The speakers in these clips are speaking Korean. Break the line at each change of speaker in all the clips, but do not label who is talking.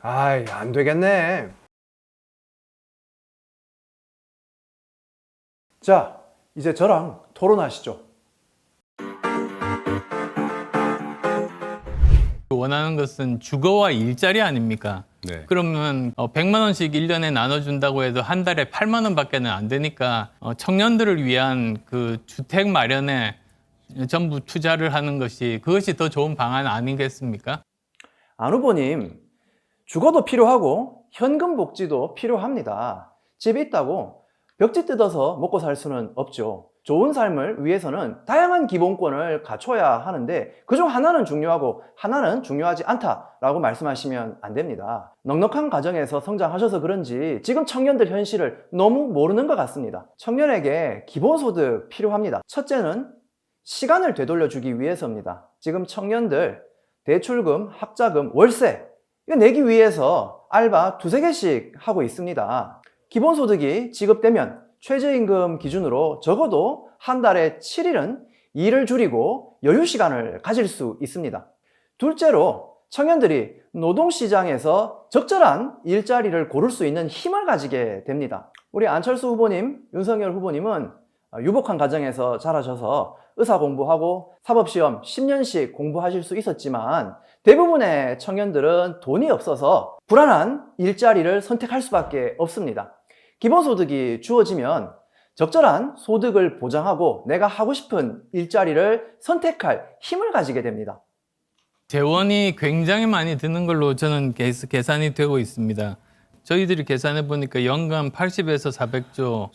아이, 안 되겠네. 자, 이제 저랑 토론하시죠.
원하는 것은 주거와 일자리 아닙니까?
네.
그러면 100만 원씩 1년에 나눠준다고 해도 한 달에 8만 원밖에는 안 되니까 청년들을 위한 그 주택 마련에 전부 투자를 하는 것이 그것이 더 좋은 방안 아니겠습니까?
안 후보님, 주거도 필요하고 현금 복지도 필요합니다. 집이 있다고 벽지 뜯어서 먹고 살 수는 없죠. 좋은 삶을 위해서는 다양한 기본권을 갖춰야 하는데 그중 하나는 중요하고 하나는 중요하지 않다라고 말씀하시면 안 됩니다. 넉넉한 가정에서 성장하셔서 그런지 지금 청년들 현실을 너무 모르는 것 같습니다. 청년에게 기본소득 필요합니다. 첫째는 시간을 되돌려주기 위해서입니다. 지금 청년들 대출금, 학자금, 월세 이거 내기 위해서 알바 두세 개씩 하고 있습니다. 기본소득이 지급되면 최저임금 기준으로 적어도 한 달에 7일은 일을 줄이고 여유시간을 가질 수 있습니다. 둘째로 청년들이 노동시장에서 적절한 일자리를 고를 수 있는 힘을 가지게 됩니다. 우리 안철수 후보님, 윤석열 후보님은 유복한 가정에서 자라셔서 의사 공부하고 사법시험 10년씩 공부하실 수 있었지만 대부분의 청년들은 돈이 없어서 불안한 일자리를 선택할 수밖에 없습니다. 기본소득이 주어지면 적절한 소득을 보장하고 내가 하고 싶은 일자리를 선택할 힘을 가지게 됩니다.
재원이 굉장히 많이 드는 걸로 저는 계산이 되고 있습니다. 저희들이 계산해 보니까 연간 80에서 400조,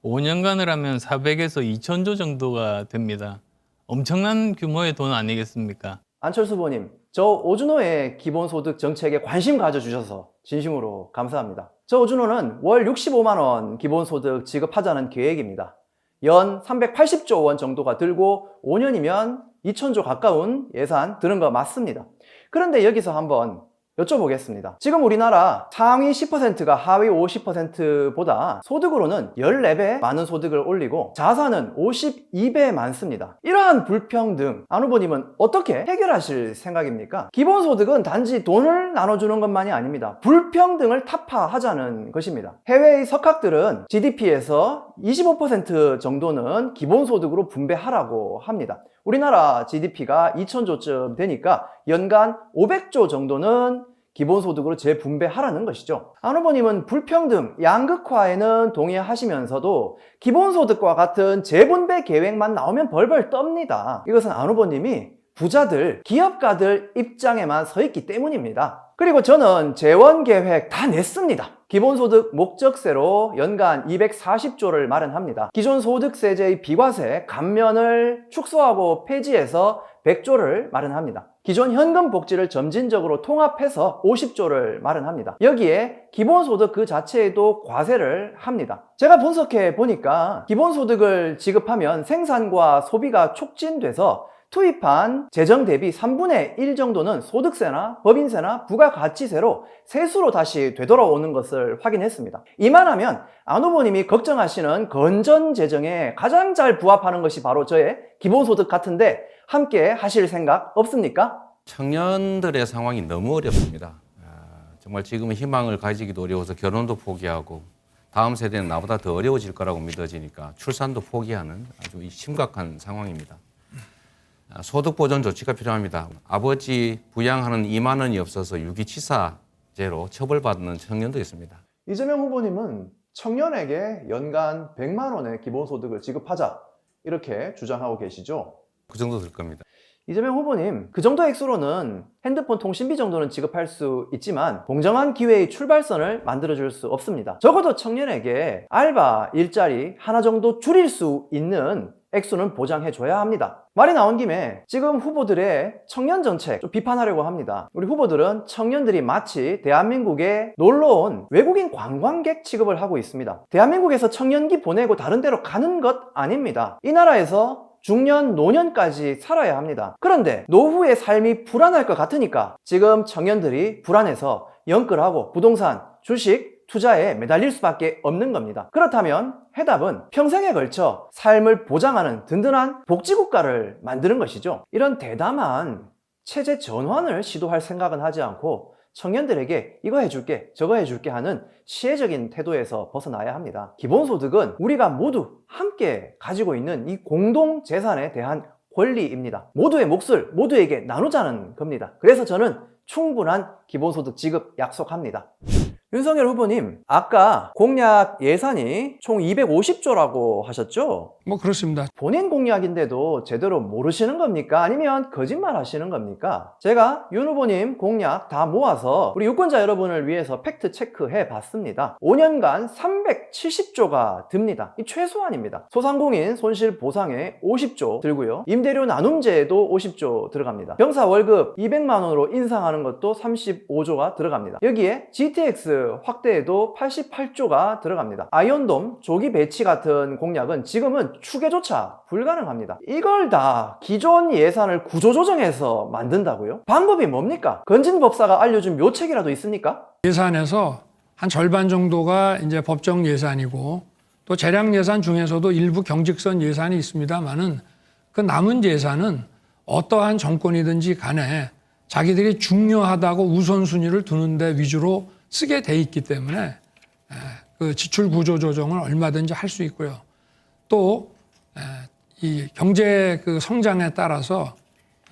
5년간을 하면 400에서 2000조 정도가 됩니다. 엄청난 규모의 돈 아니겠습니까?
안철수 후보님, 저 오준호의 기본소득 정책에 관심 가져주셔서 진심으로 감사합니다. 저 오준호는 월 65만 원 기본소득 지급하자는 계획입니다. 연 380조 원 정도가 들고 5년이면 2000조 가까운 예산 드는 거 맞습니다. 그런데 여기서 한번 여쭤보겠습니다. 지금 우리나라 상위 10%가 하위 50%보다 소득으로는 14배 많은 소득을 올리고 자산은 52배 많습니다. 이러한 불평등, 안 후보님은 어떻게 해결하실 생각입니까? 기본소득은 단지 돈을 나눠주는 것만이 아닙니다. 불평등을 타파하자는 것입니다. 해외의 석학들은 GDP에서 25% 정도는 기본소득으로 분배하라고 합니다. 우리나라 GDP가 2000조쯤 되니까 연간 500조 정도는 기본소득으로 재분배하라는 것이죠. 안 후보님은 불평등, 양극화에는 동의하시면서도 기본소득과 같은 재분배 계획만 나오면 벌벌 떱니다. 이것은 안 후보님이 부자들, 기업가들 입장에만 서 있기 때문입니다. 그리고 저는 재원계획 다 냈습니다. 기본소득 목적세로 연간 240조를 마련합니다. 기존 소득세제의 비과세, 감면을 축소하고 폐지해서 100조를 마련합니다. 기존 현금 복지를 점진적으로 통합해서 50조를 마련합니다. 여기에 기본소득 그 자체에도 과세를 합니다. 제가 분석해 보니까 기본소득을 지급하면 생산과 소비가 촉진돼서 투입한 재정 대비 3분의 1 정도는 소득세나 법인세나 부가가치세로 세수로 다시 되돌아오는 것을 확인했습니다. 이만하면 안 후보님이 걱정하시는 건전재정에 가장 잘 부합하는 것이 바로 저의 기본소득 같은데 함께 하실 생각 없습니까?
청년들의 상황이 너무 어렵습니다. 정말 지금은 희망을 가지기도 어려워서 결혼도 포기하고 다음 세대는 나보다 더 어려워질 거라고 믿어지니까 출산도 포기하는 아주 심각한 상황입니다. 소득보전 조치가 필요합니다. 아버지 부양하는 2만 원이 없어서 유기치사죄로 처벌받는 청년도 있습니다.
이재명 후보님은 청년에게 연간 100만 원의 기본소득을 지급하자 이렇게 주장하고 계시죠?
그 정도 될 겁니다.
이재명 후보님, 그 정도 액수로는 핸드폰 통신비 정도는 지급할 수 있지만 공정한 기회의 출발선을 만들어줄 수 없습니다. 적어도 청년에게 알바, 일자리 하나 정도 줄일 수 있는 액수는 보장해줘야 합니다. 말이 나온 김에 지금 후보들의 청년 정책 좀 비판하려고 합니다. 우리 후보들은 청년들이 마치 대한민국에 놀러온 외국인 관광객 취급을 하고 있습니다. 대한민국에서 청년기 보내고 다른 데로 가는 것 아닙니다. 이 나라에서 중년, 노년까지 살아야 합니다. 그런데 노후의 삶이 불안할 것 같으니까 지금 청년들이 불안해서 연끌하고 부동산, 주식, 투자에 매달릴 수밖에 없는 겁니다. 그렇다면 해답은 평생에 걸쳐 삶을 보장하는 든든한 복지국가를 만드는 것이죠. 이런 대담한 체제 전환을 시도할 생각은 하지 않고 청년들에게 이거 해줄게 저거 해줄게 하는 시혜적인 태도에서 벗어나야 합니다. 기본소득은 우리가 모두 함께 가지고 있는 이 공동 재산에 대한 권리입니다. 모두의 몫을 모두에게 나누자는 겁니다. 그래서 저는 충분한 기본소득 지급 약속합니다. 윤석열 후보님, 아까 공약 예산이 총 250조라고 하셨죠?
뭐 그렇습니다.
본인 공약인데도 제대로 모르시는 겁니까? 아니면 거짓말 하시는 겁니까? 제가 윤 후보님 공약 다 모아서 우리 유권자 여러분을 위해서 팩트 체크해 봤습니다. 5년간 370조가 듭니다. 이 최소한입니다. 소상공인 손실 보상에 50조 들고요. 임대료 나눔제에도 50조 들어갑니다. 병사 월급 200만 원으로 인상하는 것도 35조가 들어갑니다. 여기에 GTX 확대에도 88조가 들어갑니다. 아이언돔, 조기 배치 같은 공약은 지금은 추계조차 불가능합니다. 이걸 다 기존 예산을 구조조정해서 만든다고요? 방법이 뭡니까? 건진법사가 알려준 묘책이라도 있습니까?
예산에서 한 절반 정도가 이제 법정 예산이고 또 재량 예산 중에서도 일부 경직선 예산이 있습니다만은 그 남은 예산은 어떠한 정권이든지 간에 자기들이 중요하다고 우선순위를 두는 데 위주로 쓰게 돼 있기 때문에 그 지출 구조 조정을 얼마든지 할 수 있고요. 또 이 경제 그 성장에 따라서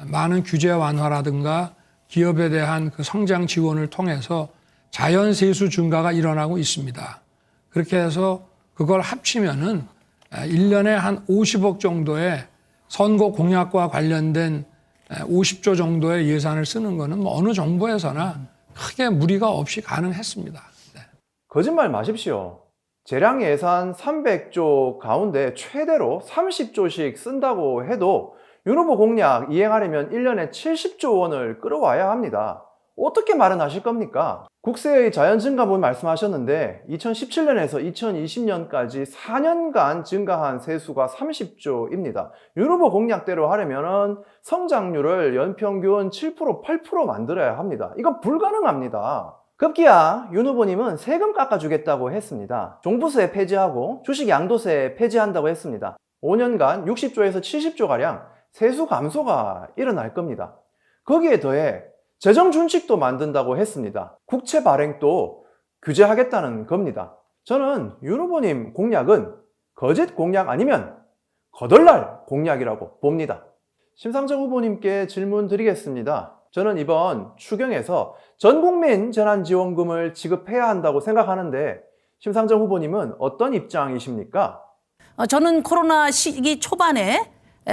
많은 규제 완화라든가 기업에 대한 그 성장 지원을 통해서 자연 세수 증가가 일어나고 있습니다. 그렇게 해서 그걸 합치면은 1년에 한 50억 정도의 선거 공약과 관련된 50조 정도의 예산을 쓰는 거는 뭐 어느 정부에서나 크게 무리가 없이 가능했습니다. 네.
거짓말 마십시오. 재량 예산 300조 가운데 최대로 30조씩 쓴다고 해도 윤 후보 공약 이행하려면 1년에 70조 원을 끌어와야 합니다. 어떻게 마련하실 겁니까? 국세의 자연 증가분 말씀하셨는데 2017년에서 2020년까지 4년간 증가한 세수가 30조입니다. 윤 후보 공약대로 하려면 성장률을 연평균 7%, 8% 만들어야 합니다. 이건 불가능합니다. 급기야 윤 후보님은 세금 깎아주겠다고 했습니다. 종부세 폐지하고 주식 양도세 폐지한다고 했습니다. 5년간 60조에서 70조가량 세수 감소가 일어날 겁니다. 거기에 더해 재정 준칙도 만든다고 했습니다. 국채 발행도 규제하겠다는 겁니다. 저는 윤 후보님 공약은 거짓 공약 아니면 거덜날 공약이라고 봅니다. 심상정 후보님께 질문 드리겠습니다. 저는 이번 추경에서 전국민 재난지원금을 지급해야 한다고 생각하는데 심상정 후보님은 어떤 입장이십니까?
저는 코로나 시기 초반에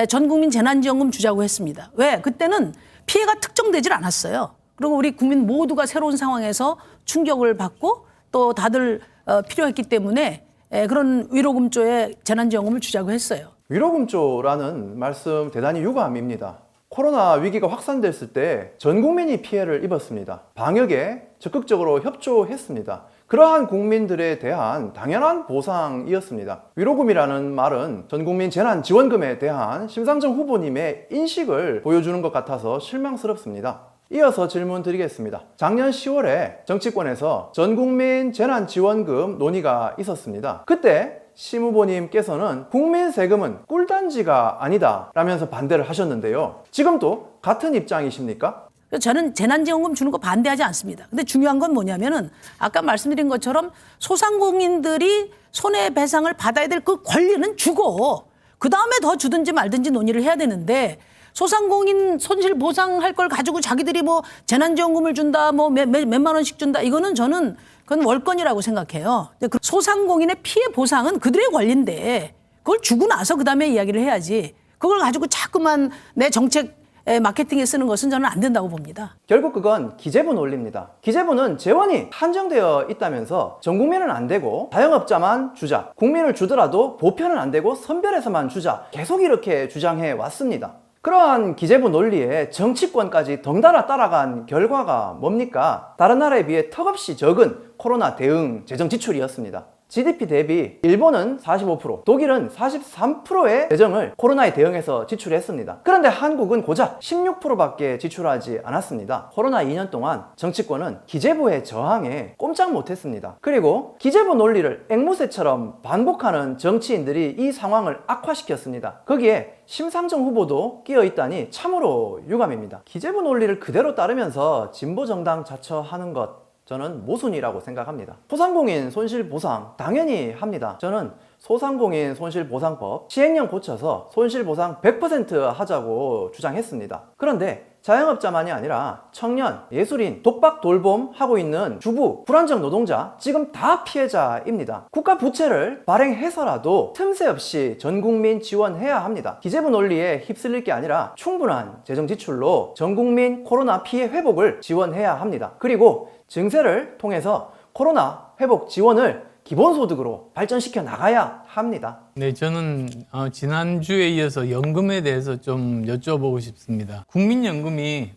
전국민 재난지원금 주자고 했습니다. 왜? 그때는 피해가 특정되질 않았어요. 그리고 우리 국민 모두가 새로운 상황에서 충격을 받고 또 다들 필요했기 때문에 그런 위로금조에 재난지원금을 주자고 했어요.
위로금조라는 말씀 대단히 유감입니다. 코로나 위기가 확산됐을 때 전 국민이 피해를 입었습니다. 방역에 적극적으로 협조했습니다. 그러한 국민들에 대한 당연한 보상이었습니다. 위로금이라는 말은 전 국민 재난지원금에 대한 심상정 후보님의 인식을 보여주는 것 같아서 실망스럽습니다. 이어서 질문 드리겠습니다. 작년 10월에 정치권에서 전 국민 재난지원금 논의가 있었습니다. 그때 심 후보님께서는 국민 세금은 꿀단지가 아니다 라면서 반대를 하셨는데요. 지금도 같은 입장이십니까?
저는 재난지원금 주는 거 반대하지 않습니다. 근데 중요한 건 뭐냐면은 아까 말씀드린 것처럼 소상공인들이 손해배상을 받아야 될 그 권리는 주고 그 다음에 더 주든지 말든지 논의를 해야 되는데 소상공인 손실 보상할 걸 가지고 자기들이 뭐 재난지원금을 준다 뭐 몇만 원씩 준다 이거는 저는 그건 월권이라고 생각해요. 근데 소상공인의 피해 보상은 그들의 권리인데 그걸 주고 나서 그 다음에 이야기를 해야지 그걸 가지고 자꾸만 내 정책 마케팅에 쓰는 것은 저는 안 된다고 봅니다.
결국 그건 기재부 논리입니다. 기재부는 재원이 한정되어 있다면서 전 국민은 안 되고 자영업자만 주자, 국민을 주더라도 보편은 안 되고 선별해서만 주자 계속 이렇게 주장해 왔습니다. 그러한 기재부 논리에 정치권까지 덩달아 따라간 결과가 뭡니까? 다른 나라에 비해 턱없이 적은 코로나 대응 재정 지출이었습니다. GDP 대비 일본은 45%, 독일은 43%의 재정을 코로나에 대응해서 지출했습니다. 그런데 한국은 고작 16%밖에 지출하지 않았습니다. 코로나 2년 동안 정치권은 기재부의 저항에 꼼짝 못했습니다. 그리고 기재부 논리를 앵무새처럼 반복하는 정치인들이 이 상황을 악화시켰습니다. 거기에 심상정 후보도 끼어있다니 참으로 유감입니다. 기재부 논리를 그대로 따르면서 진보정당 자처하는 것, 저는 모순이라고 생각합니다. 소상공인 손실보상 당연히 합니다. 저는 소상공인 손실보상법 시행령 고쳐서 손실보상 100% 하자고 주장했습니다. 그런데 자영업자만이 아니라 청년, 예술인, 독박 돌봄 하고 있는 주부, 불안정 노동자 지금 다 피해자입니다. 국가 부채를 발행해서라도 틈새 없이 전 국민 지원해야 합니다. 기재부 논리에 휩쓸릴 게 아니라 충분한 재정 지출로 전 국민 코로나 피해 회복을 지원해야 합니다. 그리고 증세를 통해서 코로나 회복 지원을 기본소득으로 발전시켜 나가야 합니다.
네, 저는 지난주에 이어서 연금에 대해서 좀 여쭤보고 싶습니다. 국민연금이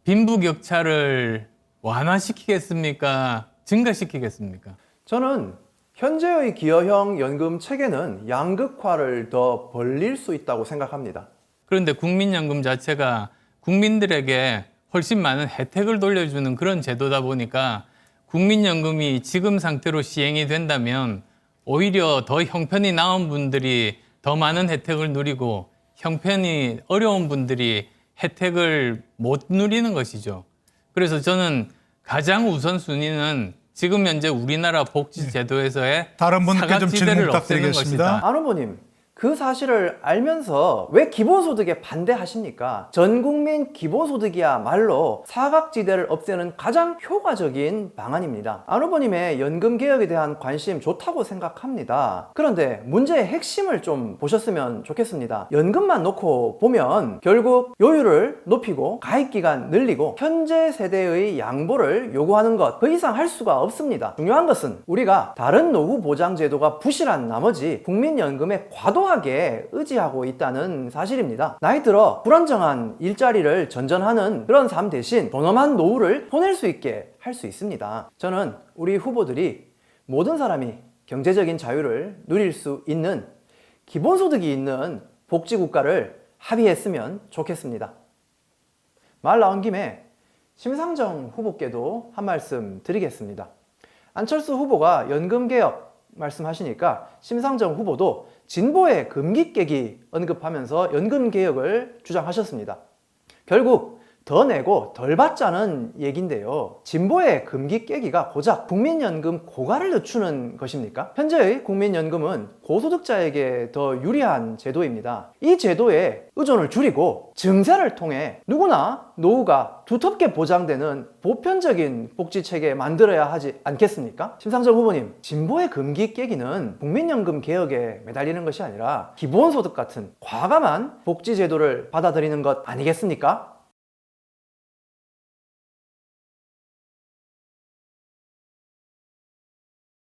빈부격차를 완화시키겠습니까? 증가시키겠습니까?
저는 현재의 기여형 연금 체계는 양극화를 더 벌릴 수 있다고 생각합니다.
그런데 국민연금 자체가 국민들에게 훨씬 많은 혜택을 돌려주는 그런 제도다 보니까 국민연금이 지금 상태로 시행이 된다면 오히려 더 형편이 나은 분들이 더 많은 혜택을 누리고 형편이 어려운 분들이 혜택을 못 누리는 것이죠. 그래서 저는 가장 우선순위는 지금 현재 우리나라 복지제도에서의
다른 분께 좀 질문
사각지대를 없애는
부탁드리겠습니다.
것이다.
안 후보님, 그 사실을 알면서 왜 기본소득에 반대하십니까? 전 국민 기본소득이야말로 사각지대를 없애는 가장 효과적인 방안입니다. 안 후보님의 연금 개혁에 대한 관심 좋다고 생각합니다. 그런데 문제의 핵심을 좀 보셨으면 좋겠습니다. 연금만 놓고 보면 결국 요율을 높이고 가입기간 늘리고 현재 세대의 양보를 요구하는 것, 그 이상 할 수가 없습니다. 중요한 것은 우리가 다른 노후 보장 제도가 부실한 나머지 국민연금에 과도하게 의지하고 있다는 사실입니다. 나이 들어 불안정한 일자리를 전전하는 그런 삶 대신 존엄한 노후를 보낼 수 있게 할 수 있습니다. 저는 우리 후보들이 모든 사람이 경제적인 자유를 누릴 수 있는 기본소득이 있는 복지국가를 합의했으면 좋겠습니다. 말 나온 김에 심상정 후보께도 한 말씀 드리겠습니다. 안철수 후보가 연금개혁 말씀하시니까 심상정 후보도 진보의 금기 깨기 언급하면서 연금개혁을 주장하셨습니다. 결국 더 내고 덜 받자는 얘기인데요. 진보의 금기 깨기가 고작 국민연금 고갈을 늦추는 것입니까? 현재의 국민연금은 고소득자에게 더 유리한 제도입니다. 이 제도에 의존을 줄이고 증세를 통해 누구나 노후가 두텁게 보장되는 보편적인 복지체계 만들어야 하지 않겠습니까? 심상정 후보님, 진보의 금기 깨기는 국민연금 개혁에 매달리는 것이 아니라 기본소득 같은 과감한 복지제도를 받아들이는 것 아니겠습니까?